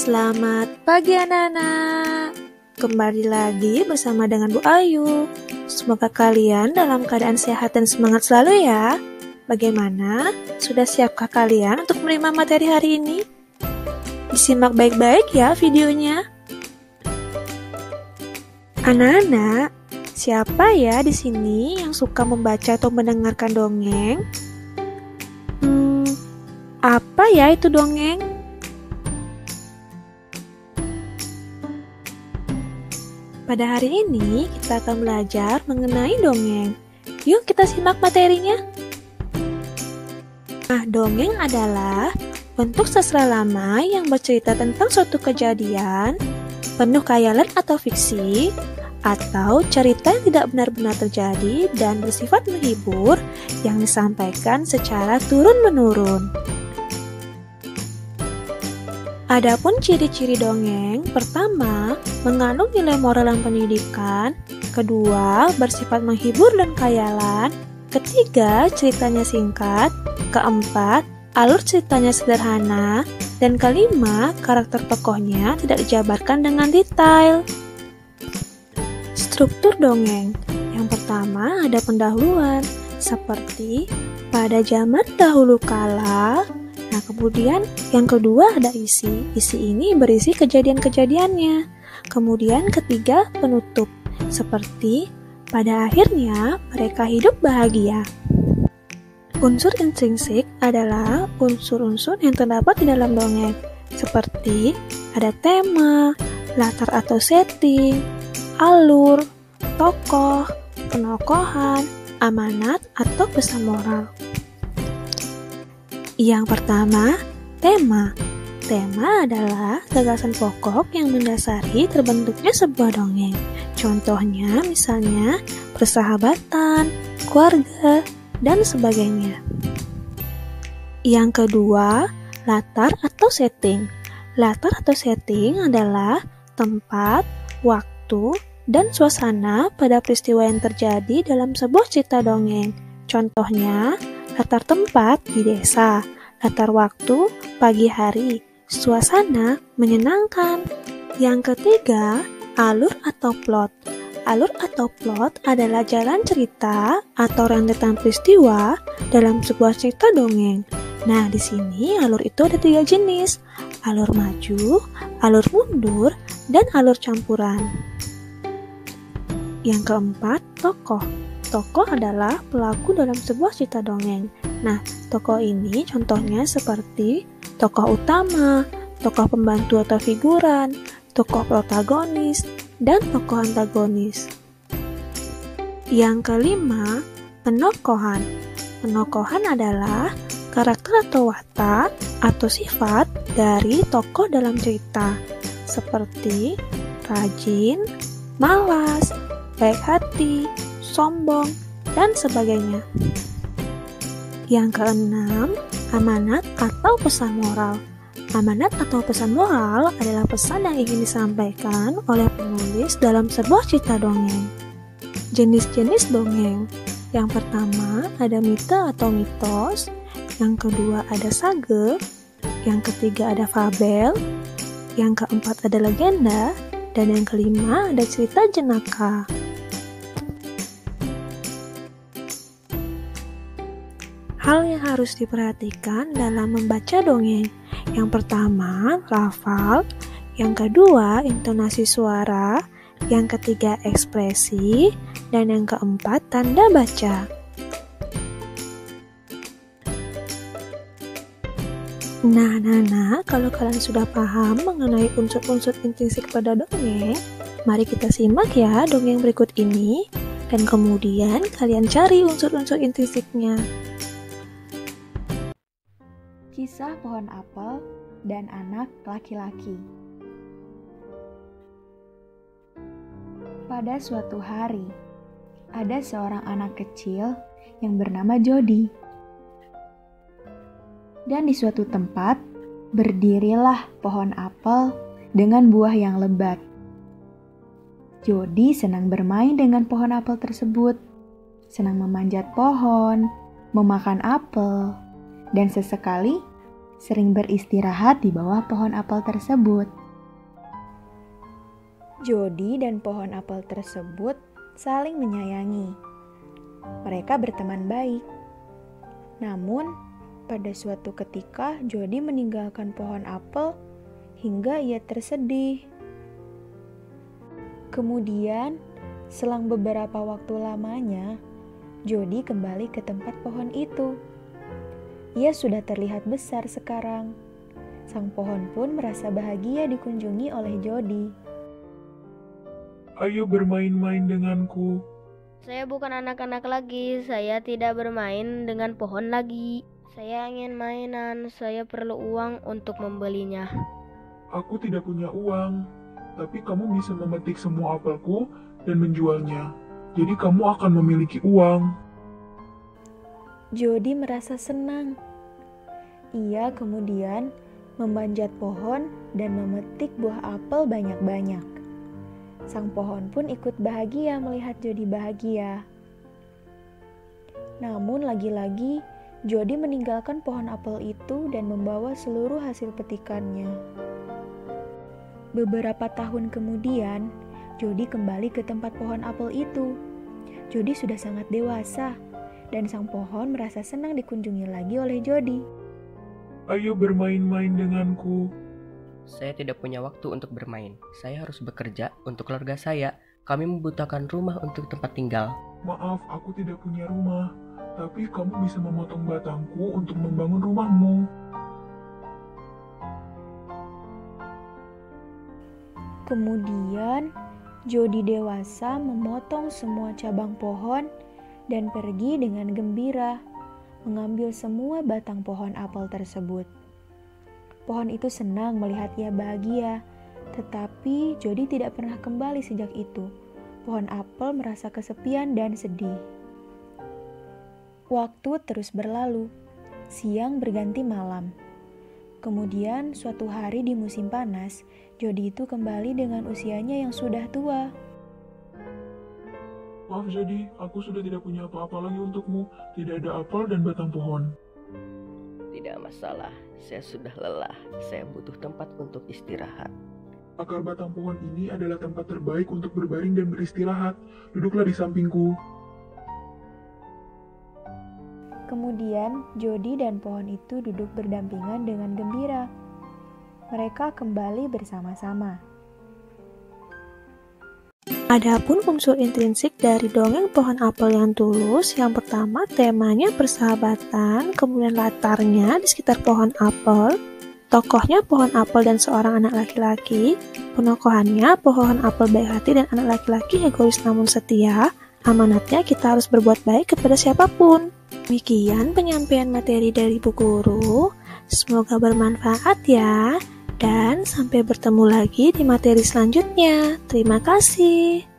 Selamat pagi anak-anak. Kembali lagi bersama dengan Bu Ayu. Semoga kalian dalam keadaan sehat dan semangat selalu ya. Bagaimana? Sudah siapkah kalian untuk menerima materi hari ini? Disimak baik-baik ya videonya. Anak-anak, siapa ya di sini yang suka membaca atau mendengarkan dongeng? Apa ya itu dongeng? Pada hari ini kita akan belajar mengenai dongeng. Yuk kita simak materinya. Nah, dongeng adalah bentuk sastra lama yang bercerita tentang suatu kejadian, penuh khayalan atau fiksi, atau cerita yang tidak benar-benar terjadi dan bersifat menghibur yang disampaikan secara turun-menurun. Adapun ciri-ciri dongeng, pertama, mengandung nilai moral dan pendidikan, kedua, bersifat menghibur dan khayalan, ketiga, ceritanya singkat, keempat, alur ceritanya sederhana, dan kelima, karakter tokohnya tidak dijabarkan dengan detail. Struktur dongeng. Yang pertama ada pendahuluan, seperti pada zaman dahulu kala. Nah, kemudian yang kedua ada isi. Isi ini berisi kejadian-kejadiannya. Kemudian ketiga penutup, seperti pada akhirnya mereka hidup bahagia. Unsur intrinsik adalah unsur-unsur yang terdapat di dalam dongeng, seperti ada tema, latar atau setting, alur, tokoh, penokohan, amanat, atau pesan moral. Yang pertama, tema. Tema adalah gagasan pokok yang mendasari terbentuknya sebuah dongeng. Contohnya misalnya persahabatan, keluarga, dan sebagainya. Yang kedua, latar atau setting. Latar atau setting adalah tempat, waktu, dan suasana pada peristiwa yang terjadi dalam sebuah cerita dongeng. Contohnya, latar tempat di desa, latar waktu pagi hari, suasana menyenangkan. Yang ketiga, alur atau plot. Alur atau plot adalah jalan cerita atau rentetan peristiwa dalam sebuah cerita dongeng. Nah, di sini alur itu ada 3 jenis: alur maju, alur mundur, dan alur campuran. Yang keempat, tokoh. Tokoh adalah pelaku dalam sebuah cerita dongeng. Nah, tokoh ini contohnya seperti tokoh utama, tokoh pembantu atau figuran, tokoh protagonis, dan tokoh antagonis. Yang kelima, penokohan. Penokohan adalah karakter atau watak atau sifat dari tokoh dalam cerita, seperti rajin, malas, baik hati, sombong, dan sebagainya. Yang keenam, amanat atau pesan moral. Amanat atau pesan moral adalah pesan yang ingin disampaikan oleh penulis dalam sebuah cerita dongeng. Jenis-jenis dongeng. Yang pertama ada mite atau mitos, yang kedua ada sage, yang ketiga ada fabel, yang keempat ada legenda, dan yang kelima ada cerita jenaka. Hal yang harus diperhatikan dalam membaca dongeng. Yang pertama, lafal. Yang kedua, intonasi suara. Yang ketiga, ekspresi. Dan yang keempat, tanda baca. Nah, kalau kalian sudah paham mengenai unsur-unsur intrinsik pada dongeng, mari kita simak ya dongeng berikut ini. Dan kemudian kalian cari unsur-unsur intrinsiknya. Kisah pohon apel dan anak laki-laki. Pada suatu hari, ada seorang anak kecil yang bernama Jody. Dan di suatu tempat, berdirilah pohon apel dengan buah yang lebat. Jody senang bermain dengan pohon apel tersebut, senang memanjat pohon, memakan apel, dan sesekali sering beristirahat di bawah pohon apel tersebut. Jody dan pohon apel tersebut saling menyayangi. Mereka berteman baik. Namun, pada suatu ketika Jody meninggalkan pohon apel hingga ia tersedih. Kemudian, selang beberapa waktu lamanya, Jody kembali ke tempat pohon itu. Ia sudah terlihat besar sekarang. Sang pohon pun merasa bahagia dikunjungi oleh Jody. Ayo bermain-main denganku. Saya bukan anak-anak lagi, saya tidak bermain dengan pohon lagi. Saya ingin mainan, saya perlu uang untuk membelinya. Aku tidak punya uang, tapi kamu bisa memetik semua apelku dan menjualnya. Jadi kamu akan memiliki uang. Jody merasa senang. Ia kemudian memanjat pohon dan memetik buah apel banyak-banyak. Sang pohon pun ikut bahagia melihat Jody bahagia. Namun lagi-lagi, Jody meninggalkan pohon apel itu dan membawa seluruh hasil petikannya. Beberapa tahun kemudian, Jody kembali ke tempat pohon apel itu. Jody sudah sangat dewasa, dan sang pohon merasa senang dikunjungi lagi oleh Jody. Ayo bermain-main denganku. Saya tidak punya waktu untuk bermain. Saya harus bekerja untuk keluarga saya. Kami membutuhkan rumah untuk tempat tinggal. Maaf, aku tidak punya rumah. Tapi kamu bisa memotong batangku untuk membangun rumahmu. Kemudian, Jody dewasa memotong semua cabang pohon dan pergi dengan gembira, mengambil semua batang pohon apel tersebut. Pohon itu senang melihat ia bahagia, tetapi Jody tidak pernah kembali sejak itu. Pohon apel merasa kesepian dan sedih. Waktu terus berlalu, siang berganti malam. Kemudian suatu hari di musim panas, Jody itu kembali dengan usianya yang sudah tua. Maaf Jody, aku sudah tidak punya apa-apa lagi untukmu. Tidak ada apel dan batang pohon. Tidak masalah, saya sudah lelah. Saya butuh tempat untuk istirahat. Akar batang pohon ini adalah tempat terbaik untuk berbaring dan beristirahat. Duduklah di sampingku. Kemudian, Jody dan pohon itu duduk berdampingan dengan gembira. Mereka kembali bersama-sama. Adapun unsur intrinsik dari dongeng pohon apel yang tulus, yang pertama temanya persahabatan, kemudian latarnya di sekitar pohon apel, tokohnya pohon apel dan seorang anak laki-laki, penokohannya pohon apel baik hati dan anak laki-laki egois namun setia, amanatnya kita harus berbuat baik kepada siapapun. Demikian penyampaian materi dari Bu Guru, semoga bermanfaat ya. Dan sampai bertemu lagi di materi selanjutnya. Terima kasih.